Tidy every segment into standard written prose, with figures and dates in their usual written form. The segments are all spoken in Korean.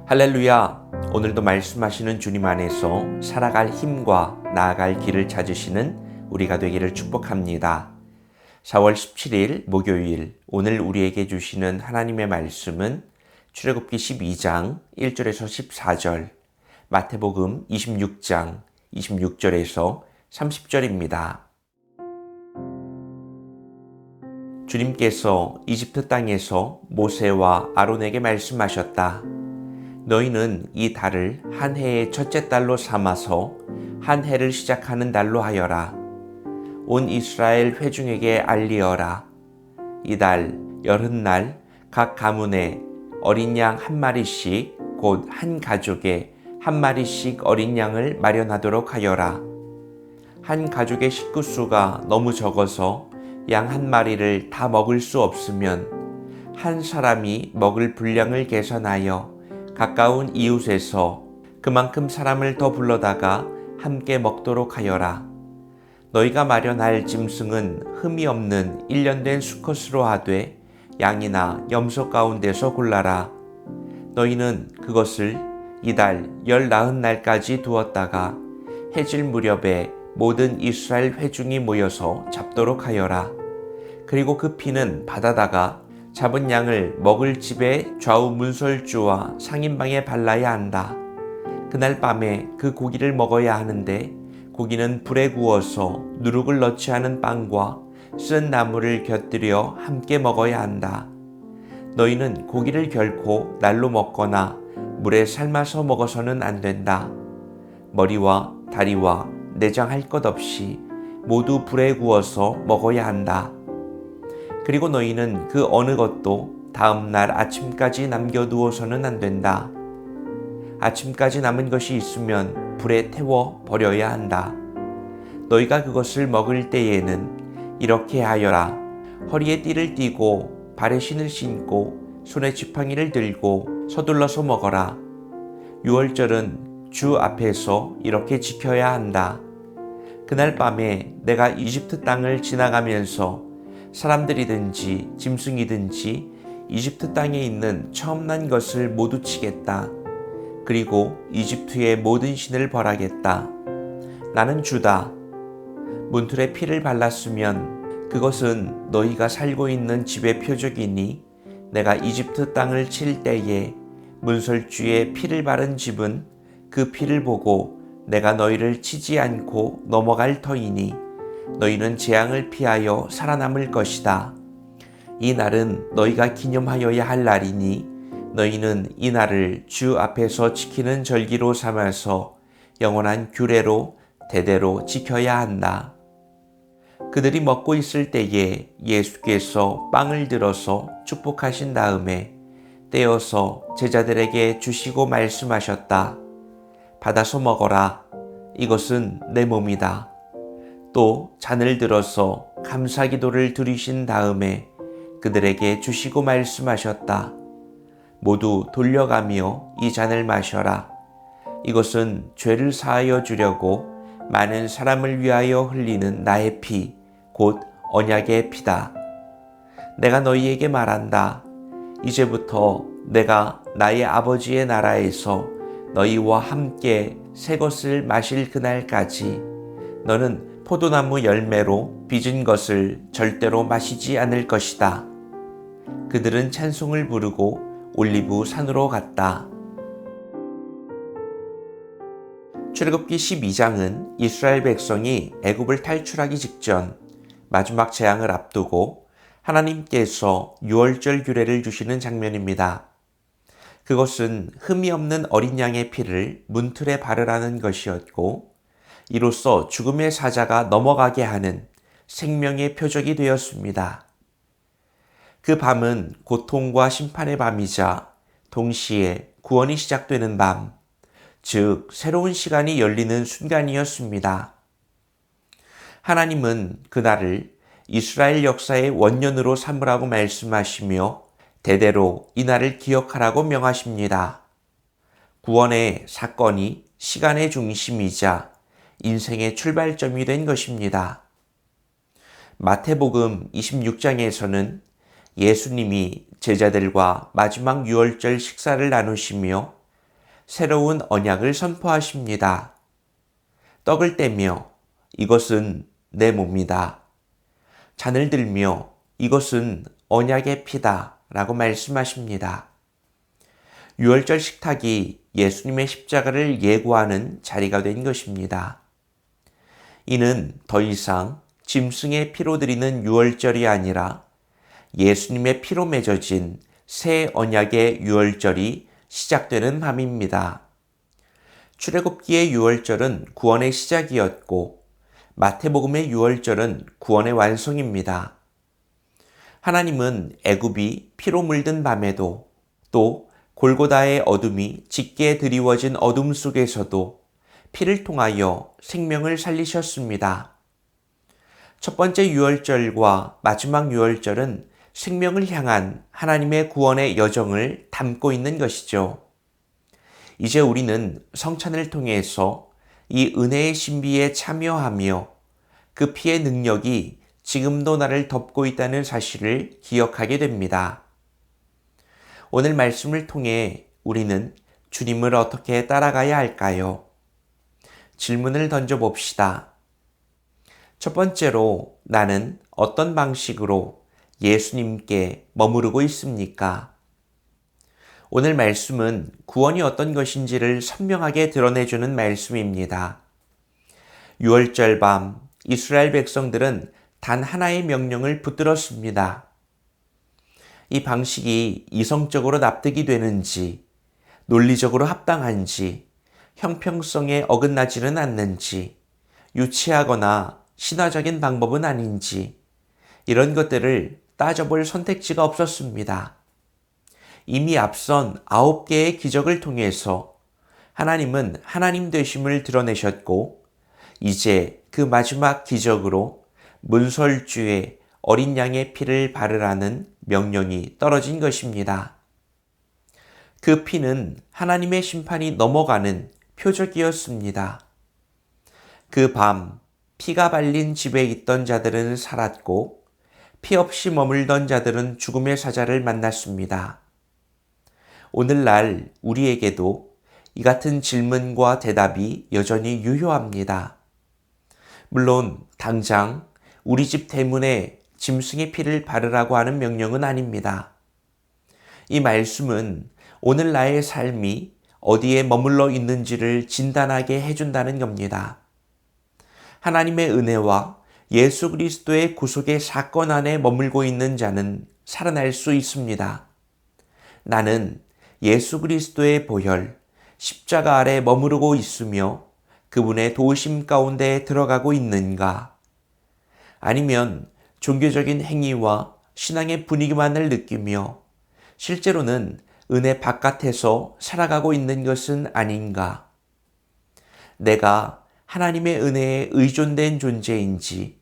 할렐루야! 오늘도 말씀하시는 주님 안에서 살아갈 힘과 나아갈 길을 찾으시는 우리가 되기를 축복합니다. 4월 17일 목요일, 오늘 우리에게 주시는 하나님의 말씀은 출애굽기 12장 1절에서 14절, 마태복음 26장 26절에서 30절입니다. 주님께서 이집트 땅에서 모세와 아론에게 말씀하셨다. 너희는 이 달을 한 해의 첫째 달로 삼아서 한 해를 시작하는 달로 하여라. 온 이스라엘 회중에게 알리어라. 이 달 열흔날 각 가문에 어린 양 한 마리씩 곧 한 가족에 한 마리씩 어린 양을 마련하도록 하여라. 한 가족의 식구 수가 너무 적어서 양 한 마리를 다 먹을 수 없으면 한 사람이 먹을 분량을 계산하여 가까운 이웃에서 그만큼 사람을 더 불러다가 함께 먹도록 하여라. 너희가 마련할 짐승은 흠이 없는 일련된 수컷으로 하되 양이나 염소 가운데서 골라라. 너희는 그것을 이달 19날까지 두었다가 해질 무렵에 모든 이스라엘 회중이 모여서 잡도록 하여라. 그리고 그 피는 바다다가 잡은 양을 먹을 집의 좌우 문설주와 상인방에 발라야 한다. 그날 밤에 그 고기를 먹어야 하는데 고기는 불에 구워서 누룩을 넣지 않은 빵과 쓴 나물을 곁들여 함께 먹어야 한다. 너희는 고기를 결코 날로 먹거나 물에 삶아서 먹어서는 안 된다. 머리와 다리와 내장 할 것 없이 모두 불에 구워서 먹어야 한다. 그리고 너희는 그 어느 것도 다음날 아침까지 남겨두어서는 안 된다. 아침까지 남은 것이 있으면 불에 태워 버려야 한다. 너희가 그것을 먹을 때에는 이렇게 하여라. 허리에 띠를 띠고 발에 신을 신고 손에 지팡이를 들고 서둘러서 먹어라. 유월절은 주 앞에서 이렇게 지켜야 한다. 그날 밤에 내가 이집트 땅을 지나가면서 사람들이든지 짐승이든지 이집트 땅에 있는 처음 난 것을 모두 치겠다. 그리고 이집트의 모든 신을 벌하겠다. 나는 주다. 문틀에 피를 발랐으면 그것은 너희가 살고 있는 집의 표적이니 내가 이집트 땅을 칠 때에 문설주에 피를 바른 집은 그 피를 보고 내가 너희를 치지 않고 넘어갈 터이니 너희는 재앙을 피하여 살아남을 것이다. 이 날은 너희가 기념하여야 할 날이니 너희는 이 날을 주 앞에서 지키는 절기로 삼아서 영원한 규례로 대대로 지켜야 한다. 그들이 먹고 있을 때에 예수께서 빵을 들어서 축복하신 다음에 떼어서 제자들에게 주시고 말씀하셨다. 받아서 먹어라. 이것은 내 몸이다. 또 잔을 들어서 감사기도를 드리신 다음에 그들에게 주시고 말씀하셨다. 모두 돌려가며 이 잔을 마셔라. 이것은 죄를 사하여 주려고 많은 사람을 위하여 흘리는 나의 피, 곧 언약의 피다. 내가 너희에게 말한다. 이제부터 내가 나의 아버지의 나라에서 너희와 함께 새 것을 마실 그날까지 너는 포도나무 열매로 빚은 것을 절대로 마시지 않을 것이다. 그들은 찬송을 부르고 올리브 산으로 갔다. 출애굽기 12장은 이스라엘 백성이 애굽을 탈출하기 직전 마지막 재앙을 앞두고 하나님께서 유월절 규례를 주시는 장면입니다. 그것은 흠이 없는 어린 양의 피를 문틀에 바르라는 것이었고 이로써 죽음의 사자가 넘어가게 하는 생명의 표적이 되었습니다. 그 밤은 고통과 심판의 밤이자 동시에 구원이 시작되는 밤, 즉 새로운 시간이 열리는 순간이었습니다. 하나님은 그날을 이스라엘 역사의 원년으로 삼으라고 말씀하시며 대대로 이 날을 기억하라고 명하십니다. 구원의 사건이 시간의 중심이자 인생의 출발점이 된 것입니다. 마태복음 26장에서는 예수님이 제자들과 마지막 유월절 식사를 나누시며 새로운 언약을 선포하십니다. 떡을 떼며 이것은 내 몸이다. 잔을 들며 이것은 언약의 피다 라고 말씀하십니다. 유월절 식탁이 예수님의 십자가를 예고하는 자리가 된 것입니다. 이는 더 이상 짐승의 피로 드리는 유월절이 아니라 예수님의 피로 맺어진 새 언약의 유월절이 시작되는 밤입니다. 출애굽기의 유월절은 구원의 시작이었고 마태복음의 유월절은 구원의 완성입니다. 하나님은 애굽이 피로 물든 밤에도 또 골고다의 어둠이 짙게 드리워진 어둠 속에서도 피를 통하여 생명을 살리셨습니다. 첫 번째 유월절과 마지막 유월절은 생명을 향한 하나님의 구원의 여정을 담고 있는 것이죠. 이제 우리는 성찬을 통해서 이 은혜의 신비에 참여하며 그 피의 능력이 지금도 나를 덮고 있다는 사실을 기억하게 됩니다. 오늘 말씀을 통해 우리는 주님을 어떻게 따라가야 할까요? 질문을 던져봅시다. 첫 번째로 나는 어떤 방식으로 예수님께 머무르고 있습니까? 오늘 말씀은 구원이 어떤 것인지를 선명하게 드러내주는 말씀입니다. 유월절 밤 이스라엘 백성들은 단 하나의 명령을 붙들었습니다. 이 방식이 이성적으로 납득이 되는지, 논리적으로 합당한지, 형평성에 어긋나지는 않는지, 유치하거나 신화적인 방법은 아닌지, 이런 것들을 따져볼 선택지가 없었습니다. 이미 앞선 9개의 기적을 통해서 하나님은 하나님 되심을 드러내셨고, 이제 그 마지막 기적으로 문설주에 어린 양의 피를 바르라는 명령이 떨어진 것입니다. 그 피는 하나님의 심판이 넘어가는 표적이었습니다. 그 밤 피가 발린 집에 있던 자들은 살았고 피 없이 머물던 자들은 죽음의 사자를 만났습니다. 오늘날 우리에게도 이 같은 질문과 대답이 여전히 유효합니다. 물론 당장 우리 집 대문에 짐승의 피를 바르라고 하는 명령은 아닙니다. 이 말씀은 오늘 나의 삶이 어디에 머물러 있는지를 진단하게 해준다는 겁니다. 하나님의 은혜와 예수 그리스도의 구속의 사건 안에 머물고 있는 자는 살아날 수 있습니다. 나는 예수 그리스도의 보혈, 십자가 아래 머무르고 있으며 그분의 도우심 가운데 들어가고 있는가? 아니면 종교적인 행위와 신앙의 분위기만을 느끼며 실제로는 은혜 바깥에서 살아가고 있는 것은 아닌가? 내가 하나님의 은혜에 의존된 존재인지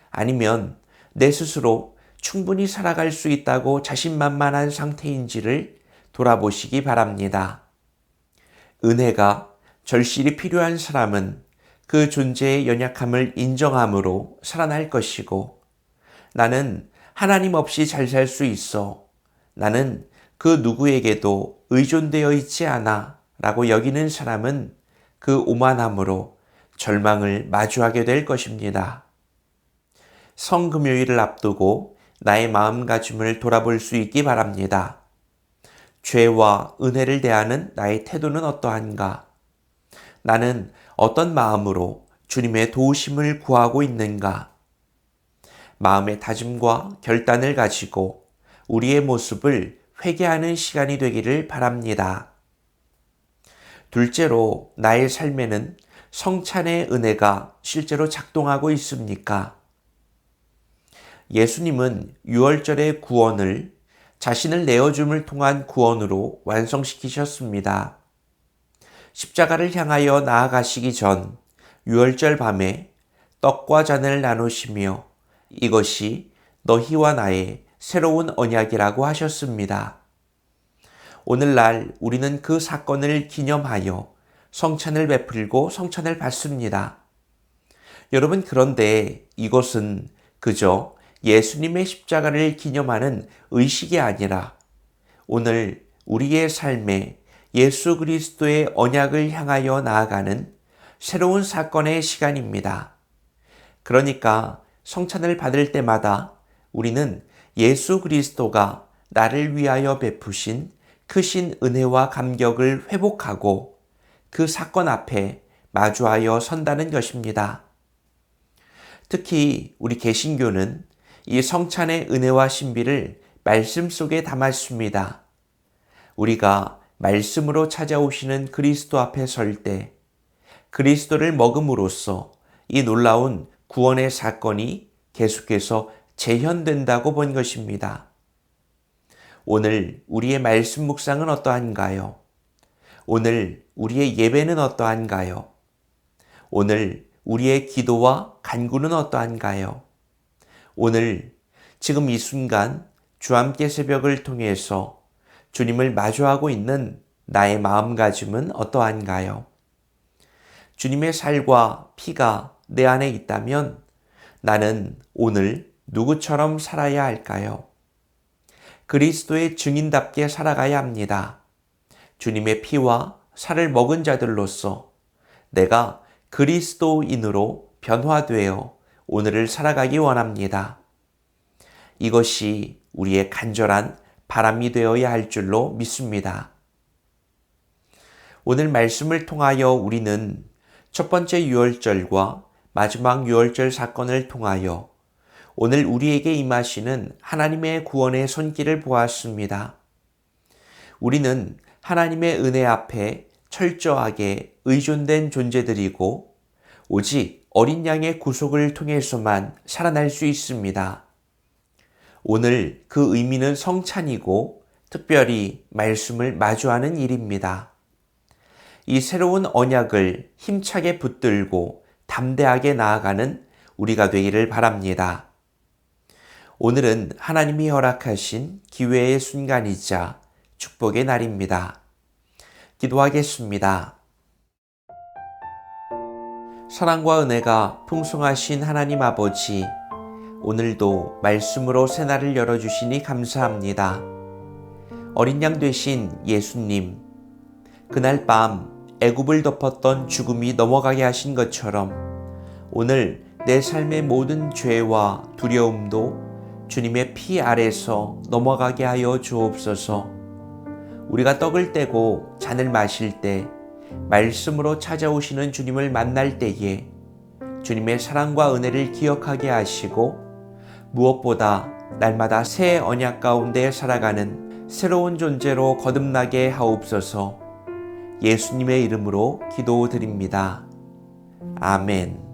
아니면 내 스스로 충분히 살아갈 수 있다고 자신만만한 상태인지를 돌아보시기 바랍니다. 은혜가 절실히 필요한 사람은 그 존재의 연약함을 인정함으로 살아날 것이고 나는 하나님 없이 잘 살 수 있어. 나는 그 누구에게도 의존되어 있지 않아 라고 여기는 사람은 그 오만함으로 절망을 마주하게 될 것입니다. 성금요일을 앞두고 나의 마음가짐을 돌아볼 수 있기 바랍니다. 죄와 은혜를 대하는 나의 태도는 어떠한가? 나는 어떤 마음으로 주님의 도우심을 구하고 있는가? 마음의 다짐과 결단을 가지고 우리의 모습을 회개하는 시간이 되기를 바랍니다. 둘째로 나의 삶에는 성찬의 은혜가 실제로 작동하고 있습니까? 예수님은 유월절의 구원을 자신을 내어줌을 통한 구원으로 완성시키셨습니다. 십자가를 향하여 나아가시기 전 유월절 밤에 떡과 잔을 나누시며 이것이 너희와 나의 새로운 언약이라고 하셨습니다. 오늘날 우리는 그 사건을 기념하여 성찬을 베풀고 성찬을 받습니다. 여러분, 그런데 이것은 그저 예수님의 십자가를 기념하는 의식이 아니라 오늘 우리의 삶에 예수 그리스도의 언약을 향하여 나아가는 새로운 사건의 시간입니다. 그러니까 성찬을 받을 때마다 우리는 예수 그리스도가 나를 위하여 베푸신 크신 은혜와 감격을 회복하고 그 사건 앞에 마주하여 선다는 것입니다. 특히 우리 개신교는 이 성찬의 은혜와 신비를 말씀 속에 담았습니다. 우리가 말씀으로 찾아오시는 그리스도 앞에 설 때 그리스도를 먹음으로써 이 놀라운 구원의 사건이 계속해서 재현된다고 본 것입니다. 오늘 우리의 말씀 묵상은 어떠한가요? 오늘 우리의 예배는 어떠한가요? 오늘 우리의 기도와 간구는 어떠한가요? 오늘 지금 이 순간 주함께 새벽을 통해서 주님을 마주하고 있는 나의 마음가짐은 어떠한가요? 주님의 살과 피가 내 안에 있다면 나는 오늘 누구처럼 살아야 할까요? 그리스도의 증인답게 살아가야 합니다. 주님의 피와 살을 먹은 자들로서 내가 그리스도인으로 변화되어 오늘을 살아가기 원합니다. 이것이 우리의 간절한 바람이 되어야 할 줄로 믿습니다. 오늘 말씀을 통하여 우리는 첫 번째 유월절과 마지막 유월절 사건을 통하여 오늘 우리에게 임하시는 하나님의 구원의 손길을 보았습니다. 우리는 하나님의 은혜 앞에 철저하게 의존된 존재들이고 오직 어린 양의 구속을 통해서만 살아날 수 있습니다. 오늘 그 의미는 성찬이고 특별히 말씀을 마주하는 일입니다. 이 새로운 언약을 힘차게 붙들고 담대하게 나아가는 우리가 되기를 바랍니다. 오늘은 하나님이 허락하신 기회의 순간이자 축복의 날입니다. 기도하겠습니다. 사랑과 은혜가 풍성하신 하나님 아버지, 오늘도 말씀으로 새날을 열어주시니 감사합니다. 어린 양 되신 예수님, 그날 밤 애굽을 덮었던 죽음이 넘어가게 하신 것처럼 오늘 내 삶의 모든 죄와 두려움도 주님의 피 아래서 넘어가게 하여 주옵소서. 우리가 떡을 떼고 잔을 마실 때 말씀으로 찾아오시는 주님을 만날 때에 주님의 사랑과 은혜를 기억하게 하시고 무엇보다 날마다 새 언약 가운데 살아가는 새로운 존재로 거듭나게 하옵소서. 예수님의 이름으로 기도드립니다. 아멘.